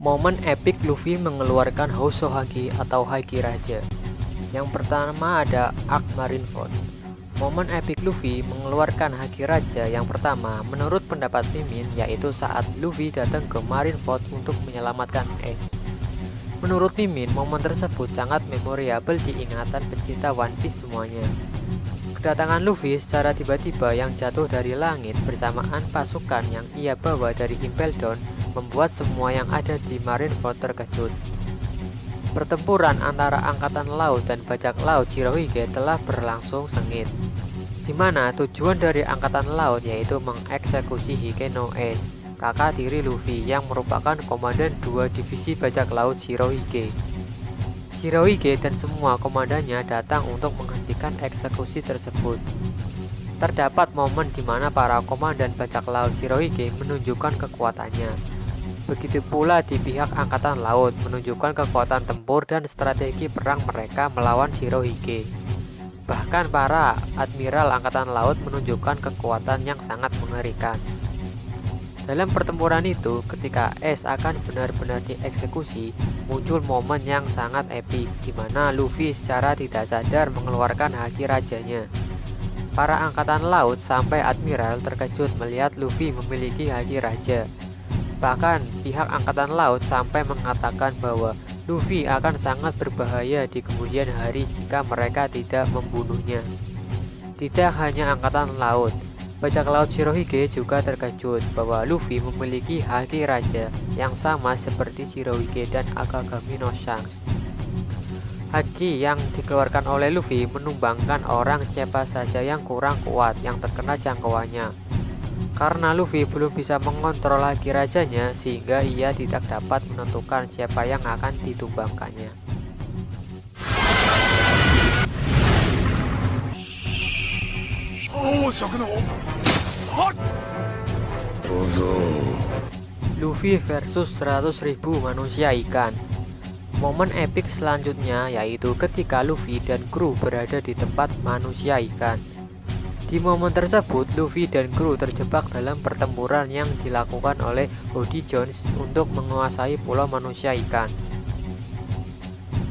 Momen epik Luffy mengeluarkan Hosohage atau Haki Raja. Yang pertama ada Arc Marineford. Momen epik Luffy mengeluarkan Haki Raja yang pertama menurut pendapat Mimin yaitu saat Luffy datang ke Marineford untuk menyelamatkan Ace. Menurut Mimin, momen tersebut sangat memorable di ingatan pecinta One Piece semuanya. Kedatangan Luffy secara tiba-tiba yang jatuh dari langit bersamaan pasukan yang ia bawa dari Impel Down membuat semua yang ada di Marineford terkejut. Pertempuran antara Angkatan Laut dan Bajak Laut Shirohige telah berlangsung sengit, di mana tujuan dari Angkatan Laut yaitu mengeksekusi Hige no Ace, kakak tiri Luffy yang merupakan komandan 2 divisi Bajak Laut Shirohige. Shirohige dan semua komandannya datang untuk menghentikan eksekusi tersebut. Terdapat momen di mana para komandan Bajak Laut Shirohige menunjukkan kekuatannya. Begitu pula di pihak Angkatan Laut menunjukkan kekuatan tempur dan strategi perang mereka melawan Shirohige. Bahkan para Admiral Angkatan Laut menunjukkan kekuatan yang sangat mengerikan. Dalam pertempuran itu, ketika Ace akan benar-benar dieksekusi, muncul momen yang sangat epik, di mana Luffy secara tidak sadar mengeluarkan Haki Rajanya. Para Angkatan Laut sampai Admiral terkejut melihat Luffy memiliki Haki Raja. Bahkan pihak Angkatan Laut sampai mengatakan bahwa Luffy akan sangat berbahaya di kemudian hari jika mereka tidak membunuhnya. Tidak hanya Angkatan Laut, Bajak Laut Shirohige juga terkejut bahwa Luffy memiliki Haki Raja yang sama seperti Shirohige dan Akagami no Shanks. Haki yang dikeluarkan oleh Luffy menumbangkan orang siapa saja yang kurang kuat yang terkena jangkauannya. Karena Luffy belum bisa mengontrol Haki Rajanya sehingga ia tidak dapat menentukan siapa yang akan ditumbangkannya. Luffy versus 100.000 manusia ikan. Momen epik selanjutnya yaitu ketika Luffy dan kru berada di tempat manusia ikan. Di momen tersebut, Luffy dan kru terjebak dalam pertempuran yang dilakukan oleh Hody Jones untuk menguasai pulau manusia ikan.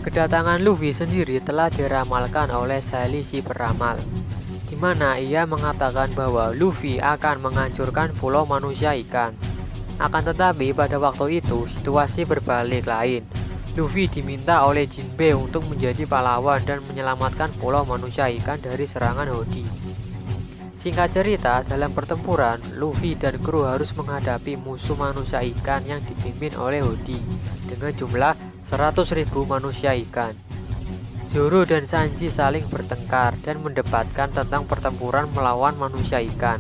Kedatangan Luffy sendiri telah diramalkan oleh Sally si peramal, di mana ia mengatakan bahwa Luffy akan menghancurkan pulau manusia ikan. Akan tetapi pada waktu itu situasi berbalik lain. Luffy diminta oleh Jinbe untuk menjadi pahlawan dan menyelamatkan pulau manusia ikan dari serangan Hody. Singkat cerita, dalam pertempuran, Luffy dan kru harus menghadapi musuh manusia ikan yang dipimpin oleh Hody dengan jumlah 100.000 manusia ikan. Zoro dan Sanji saling bertengkar dan mendebatkan tentang pertempuran melawan manusia ikan.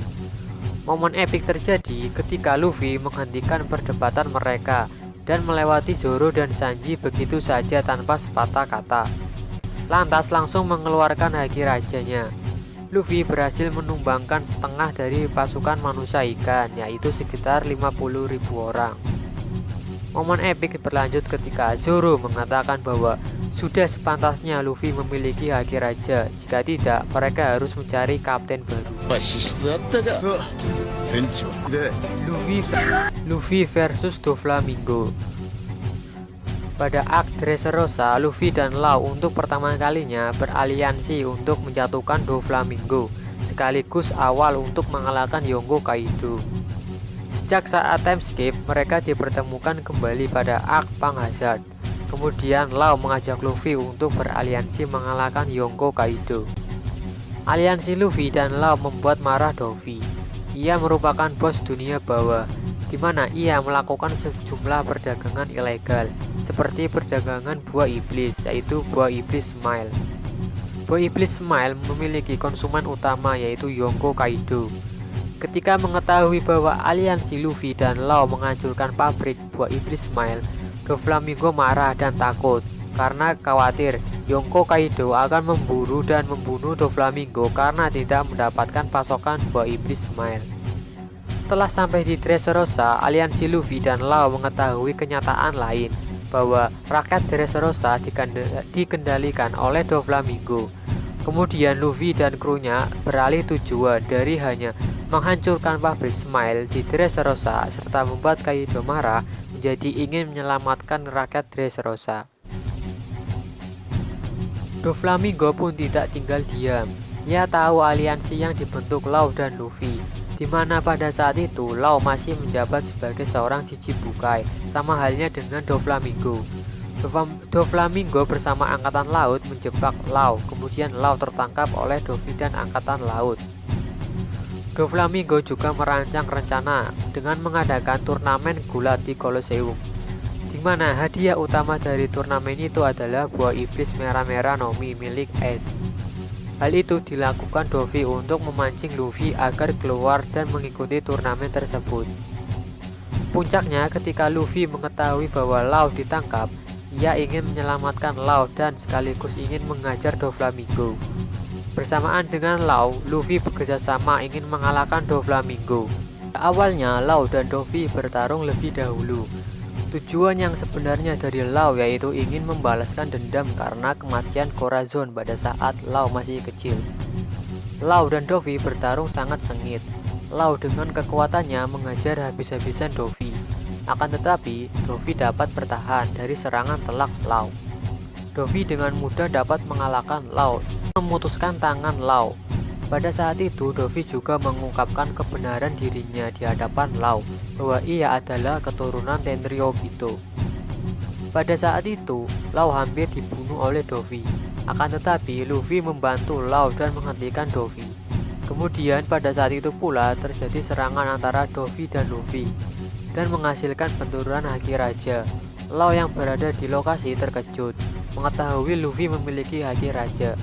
Momen epik terjadi ketika Luffy menghentikan perdebatan mereka dan melewati Zoro dan Sanji begitu saja tanpa sepatah kata. Lantas langsung mengeluarkan Haki Rajanya. Luffy berhasil menumbangkan setengah dari pasukan manusia ikan, yaitu sekitar 50.000 orang. Momen epik berlanjut ketika Zoro mengatakan bahwa sudah sepantasnya Luffy memiliki Haki Raja, jika tidak mereka harus mencari kapten baru. Luffy versus Doflamingo. Pada Arc Dressrosa, Luffy dan Law untuk pertama kalinya beraliansi untuk menjatuhkan Doflamingo, sekaligus awal untuk mengalahkan Yonko Kaido. Sejak saat time skip, mereka dipertemukan kembali pada Arc Pang Hazard. Kemudian Law mengajak Luffy untuk beraliansi mengalahkan Yonko Kaido. Aliansi Luffy dan Law membuat marah Dovi. Ia merupakan bos dunia bawah, di mana ia melakukan sejumlah perdagangan ilegal, seperti perdagangan buah iblis, yaitu buah iblis Smile. Buah iblis Smile memiliki konsumen utama yaitu Yonko Kaido. Ketika mengetahui bahwa aliansi Luffy dan Law menghancurkan pabrik buah iblis Smile, Doflamingo marah dan takut karena khawatir Yonko Kaido akan memburu dan membunuh Doflamingo karena tidak mendapatkan pasokan buah iblis Smile. Setelah sampai di Dressrosa, aliansi Luffy dan Law mengetahui kenyataan lain, bahwa rakyat Dressrosa dikendalikan oleh Doflamingo. Kemudian Luffy dan krunya beralih tujuan dari hanya menghancurkan pabrik Smile di Dressrosa serta membuat Kaido marah menjadi ingin menyelamatkan rakyat Dressrosa. Doflamingo pun tidak tinggal diam. Ia tahu aliansi yang dibentuk Law dan Luffy, di mana pada saat itu Law masih menjabat sebagai seorang Shichibukai, sama halnya dengan Doflamingo. Doflamingo bersama Angkatan Laut menjebak Law, kemudian Law tertangkap oleh Dovi dan Angkatan Laut. Doflamingo juga merancang rencana dengan mengadakan turnamen gulat di Colosseum, di mana hadiah utama dari turnamen itu adalah buah iblis merah-merah Nomi milik Ace. Hal itu dilakukan Dovi untuk memancing Luffy agar keluar dan mengikuti turnamen tersebut. Puncaknya ketika Luffy mengetahui bahwa Law ditangkap, ia ingin menyelamatkan Law dan sekaligus ingin mengajar Doflamingo. Bersamaan dengan Law, Luffy bekerjasama ingin mengalahkan Doflamingo. Awalnya Law dan Dovi bertarung lebih dahulu. Tujuan yang sebenarnya dari Law yaitu ingin membalaskan dendam karena kematian Corazon pada saat Law masih kecil. Law dan Dovi bertarung sangat sengit. Law dengan kekuatannya mengajar habis-habisan Dovi. Akan tetapi, Dovi dapat bertahan dari serangan telak Law. Dovi dengan mudah dapat mengalahkan Law, memutuskan tangan Law. Pada saat itu, Dovi juga mengungkapkan kebenaran dirinya di hadapan Law, bahwa ia adalah keturunan Tenryubito. Pada saat itu, Law hampir dibunuh oleh Dovi. Akan tetapi, Luffy membantu Law dan menghentikan Dovi. Kemudian pada saat itu pula terjadi serangan antara Dovi dan Luffy, dan menghasilkan benturan Haki Raja. Law yang berada di lokasi terkejut, mengetahui Luffy memiliki Haki Raja.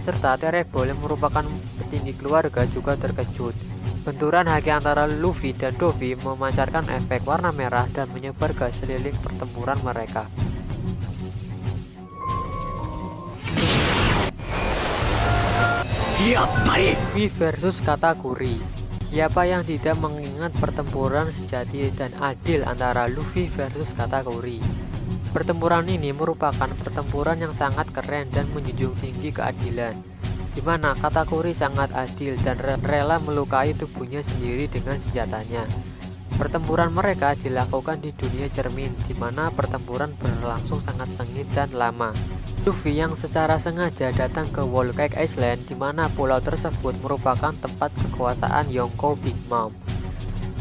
Serta Terebol yang merupakan petinggi keluarga juga terkejut. Benturan haki antara Luffy dan Dovi memancarkan efek warna merah dan menyebar ke seliling pertempuran mereka. Luffy versus Katakuri. Siapa yang tidak mengingat pertempuran sejati dan adil antara Luffy versus Katakuri? Pertempuran ini merupakan pertempuran yang sangat keren dan menjunjung tinggi keadilan, di mana Katakuri sangat adil dan rela melukai tubuhnya sendiri dengan senjatanya. Pertempuran mereka dilakukan di dunia cermin, di mana pertempuran berlangsung sangat sengit dan lama. Luffy yang secara sengaja datang ke Whole Cake Island, di mana pulau tersebut merupakan tempat kekuasaan Yonko Big Mom.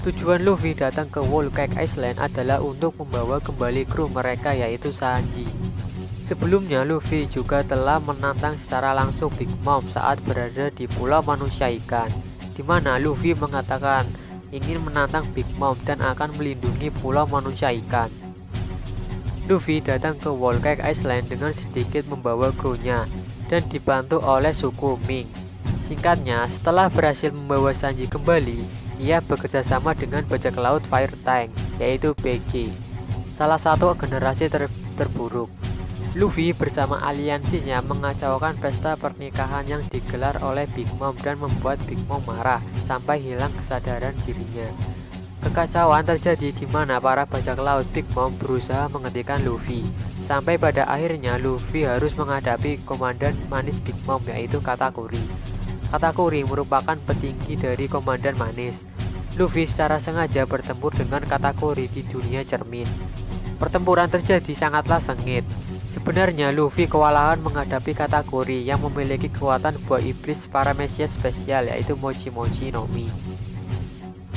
Tujuan Luffy datang ke Whole Cake Island adalah untuk membawa kembali kru mereka yaitu Sanji. Sebelumnya Luffy juga telah menantang secara langsung Big Mom saat berada di Pulau Manusia Ikan, di mana Luffy mengatakan ingin menantang Big Mom dan akan melindungi Pulau Manusia Ikan. Luffy datang ke Whole Cake Island dengan sedikit membawa krunya dan dibantu oleh suku Ming. Singkatnya, setelah berhasil membawa Sanji kembali, ia bekerja sama dengan bajak laut Fire Tank, yaitu BG, salah satu generasi terburuk. Luffy bersama aliansinya mengacaukan pesta pernikahan yang digelar oleh Big Mom dan membuat Big Mom marah sampai hilang kesadaran dirinya. Kekacauan terjadi di mana para bajak laut Big Mom berusaha menghentikan Luffy, sampai pada akhirnya Luffy harus menghadapi komandan manis Big Mom yaitu Katakuri. Katakuri merupakan petinggi dari komandan manis. Luffy secara sengaja bertempur dengan Katakuri di dunia cermin. Pertempuran terjadi sangatlah sengit. Sebenarnya Luffy kewalahan menghadapi Katakuri yang memiliki kekuatan buah iblis Paramecia spesial yaitu Mochi Mochi no Mi.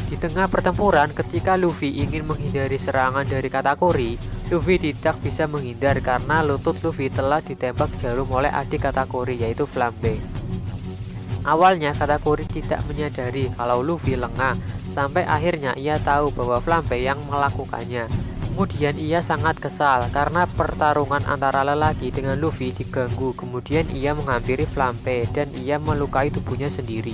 Di tengah pertempuran, ketika Luffy ingin menghindari serangan dari Katakuri, Luffy tidak bisa menghindar karena lutut Luffy telah ditembak jarum oleh adik Katakuri yaitu Flambe. Awalnya Katakuri tidak menyadari kalau Luffy lengah, sampai akhirnya ia tahu bahwa Flambe yang melakukannya. Kemudian ia sangat kesal karena pertarungan antara lelaki dengan Luffy diganggu. Kemudian ia menghampiri Flambe dan ia melukai tubuhnya sendiri.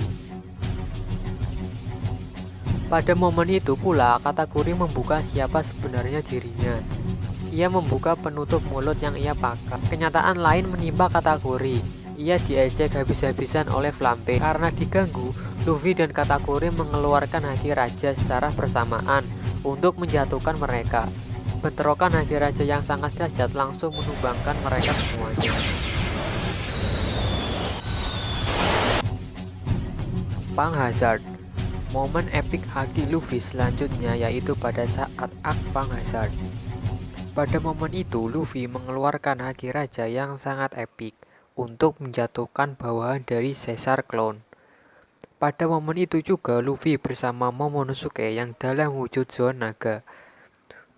Pada momen itu pula Katakuri membuka siapa sebenarnya dirinya. Ia membuka penutup mulut yang ia pakai. Kenyataan lain menimpa Katakuri. Ia diejek habis-habisan oleh Flambe. Karena diganggu, Luffy dan Katakuri mengeluarkan Haki Raja secara bersamaan untuk menjatuhkan mereka. Bentrokan Haki Raja yang sangat dahsyat langsung menumbangkan mereka semuanya. Pang Hazard. Momen epik Haki Luffy selanjutnya yaitu pada saat Arc Pang Hazard. Pada momen itu, Luffy mengeluarkan Haki Raja yang sangat epik untuk menjatuhkan bawahan dari Caesar Clown. Pada momen itu juga Luffy bersama Momonosuke yang dalam wujud Zoan Naga.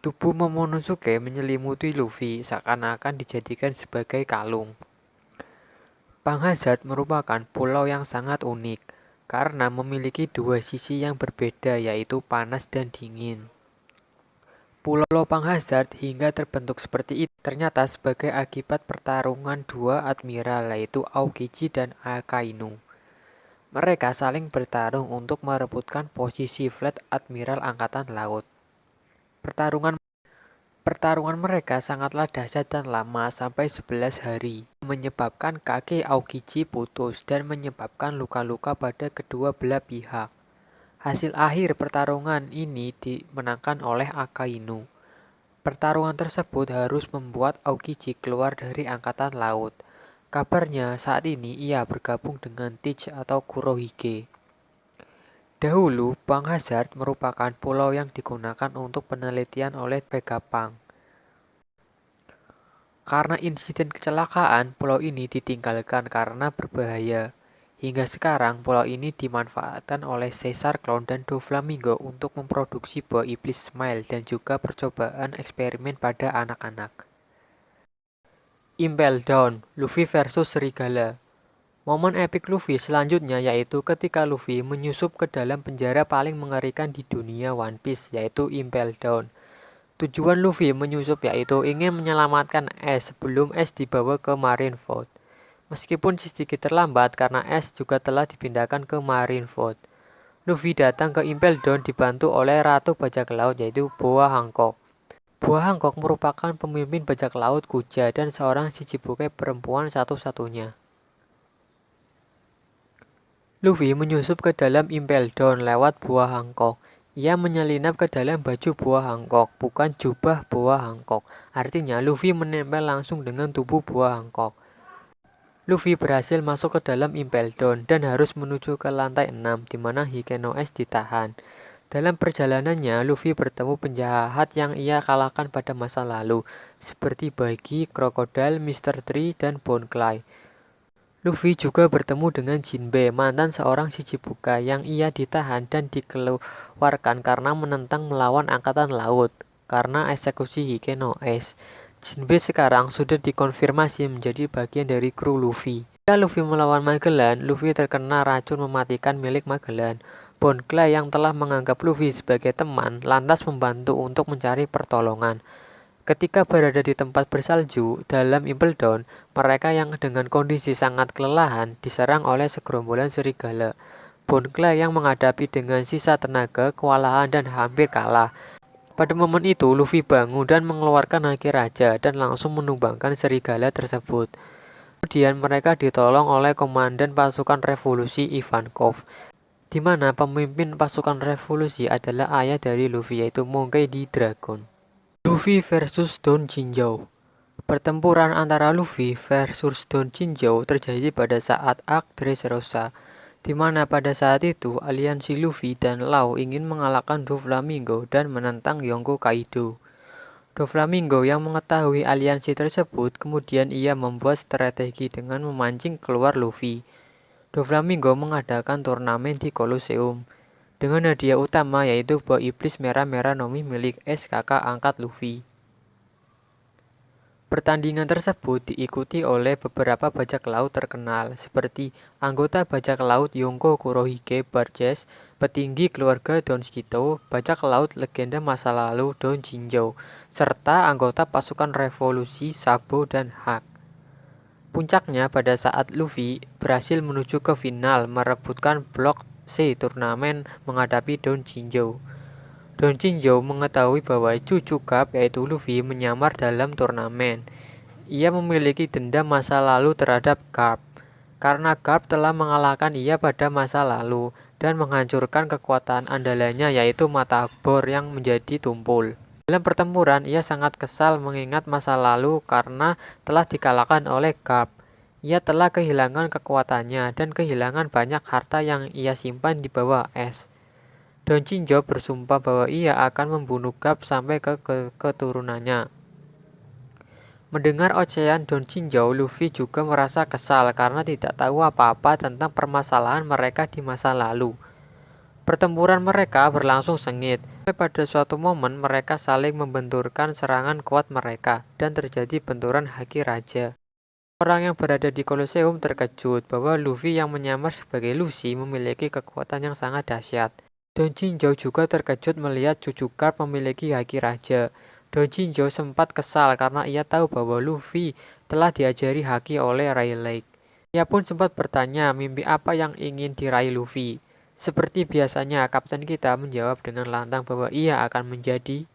Tubuh Momonosuke menyelimuti Luffy seakan-akan dijadikan sebagai kalung. Pang Hazard merupakan pulau yang sangat unik karena memiliki dua sisi yang berbeda yaitu panas dan dingin. Pulau Pang Hazard hingga terbentuk seperti itu ternyata sebagai akibat pertarungan dua admiral yaitu Aokiji dan Akainu. Mereka saling bertarung untuk merebutkan posisi fleet admiral angkatan laut. Pertarungan mereka sangatlah dahsyat dan lama sampai 11 hari, menyebabkan kaki Aokiji putus dan menyebabkan luka-luka pada kedua belah pihak. Hasil akhir pertarungan ini dimenangkan oleh Akainu. Pertarungan tersebut harus membuat Aokiji keluar dari angkatan laut. Kabarnya saat ini ia bergabung dengan Teach atau Kurohige. Dahulu, Pang Hazard merupakan pulau yang digunakan untuk penelitian oleh Vegapunk. Karena insiden kecelakaan, pulau ini ditinggalkan karena berbahaya. Hingga sekarang, pulau ini dimanfaatkan oleh Caesar Clown dan Doflamingo untuk memproduksi buah iblis Smile dan juga percobaan eksperimen pada anak-anak. Impel Down, Luffy versus Serigala. Momen epik Luffy selanjutnya yaitu ketika Luffy menyusup ke dalam penjara paling mengerikan di dunia One Piece yaitu Impel Down. Tujuan Luffy menyusup yaitu ingin menyelamatkan Ace sebelum Ace dibawa ke Marineford. Meskipun sedikit terlambat karena Ace juga telah dipindahkan ke Marineford. Luffy datang ke Impel Down dibantu oleh Ratu Bajak Laut yaitu Boa Hancock. Boa Hancock merupakan pemimpin bajak laut Kuja dan seorang Shichibukai perempuan satu-satunya. Luffy menyusup ke dalam Impel Down lewat Boa Hancock. Ia menyelinap ke dalam baju Boa Hancock, bukan jubah Boa Hancock. Artinya Luffy menempel langsung dengan tubuh Boa Hancock. Luffy berhasil masuk ke dalam Impel Down dan harus menuju ke lantai 6 di mana Hikeno S ditahan. Dalam perjalanannya, Luffy bertemu penjahat yang ia kalahkan pada masa lalu, seperti Buggy, Crocodile, Mr. Tree, dan Bone Clay. Luffy juga bertemu dengan Jinbe, mantan seorang Shichibukai yang ia ditahan dan dikeluarkan karena menentang melawan angkatan laut karena eksekusi Hikeno S. Jinbe sekarang sudah dikonfirmasi menjadi bagian dari kru Luffy. Ketika Luffy melawan Magellan, Luffy terkena racun mematikan milik Magellan. Bone Clay yang telah menganggap Luffy sebagai teman lantas membantu untuk mencari pertolongan. Ketika berada di tempat bersalju dalam Impel Down, mereka yang dengan kondisi sangat kelelahan diserang oleh segerombolan serigala. Bone Clay yang menghadapi dengan sisa tenaga, kewalahan dan hampir kalah. Pada momen itu, Luffy bangun dan mengeluarkan Haki Raja dan langsung menumbangkan serigala tersebut. Kemudian mereka ditolong oleh Komandan Pasukan Revolusi Ivankov, di mana pemimpin pasukan revolusi adalah ayah dari Luffy yaitu Monkey D. Dragon. Luffy versus Don Chinchou. Pertempuran antara Luffy versus Don Chinchou terjadi pada saat Arc Dressrosa, di mana pada saat itu aliansi Luffy dan Law ingin mengalahkan Doflamingo dan menentang Yonko Kaido. Doflamingo yang mengetahui aliansi tersebut kemudian ia membuat strategi dengan memancing keluar Luffy. Doflamingo mengadakan turnamen di Colosseum dengan hadiah utama yaitu buah iblis merah-merah Nomi milik Ace kakak angkat Luffy. Pertandingan tersebut diikuti oleh beberapa bajak laut terkenal seperti anggota bajak laut Yonko Kurohige Barges, petinggi keluarga Don Skito, bajak laut legenda masa lalu Don Chinchou, serta anggota pasukan revolusi Sabo dan Hak. Puncaknya pada saat Luffy berhasil menuju ke final merebutkan blok C turnamen menghadapi Don Chinchou. Don Chinchou mengetahui bahwa cucu Garp yaitu Luffy menyamar dalam turnamen. Ia memiliki dendam masa lalu terhadap Garp, karena Garp telah mengalahkan ia pada masa lalu dan menghancurkan kekuatan andalannya yaitu mata bor yang menjadi tumpul. Dalam pertempuran ia sangat kesal mengingat masa lalu karena telah dikalahkan oleh Garp. Ia telah kehilangan kekuatannya dan kehilangan banyak harta yang ia simpan di bawah es. Don Chinjo bersumpah bahwa ia akan membunuh Garp sampai ke keturunannya. Mendengar ocehan Don Chinjo, Luffy juga merasa kesal karena tidak tahu apa-apa tentang permasalahan mereka di masa lalu. Pertempuran mereka berlangsung sengit, sampai pada suatu momen mereka saling membenturkan serangan kuat mereka, dan terjadi benturan haki raja. Orang yang berada di Colosseum terkejut bahwa Luffy yang menyamar sebagai Lucy memiliki kekuatan yang sangat dahsyat. Don Chinjo juga terkejut melihat cucu Garp memiliki haki raja. Don Chinjo sempat kesal karena ia tahu bahwa Luffy telah diajari haki oleh Rayleigh. Ia pun sempat bertanya mimpi apa yang ingin diraih Luffy. Seperti biasanya, kapten kita menjawab dengan lantang bahwa ia akan menjadi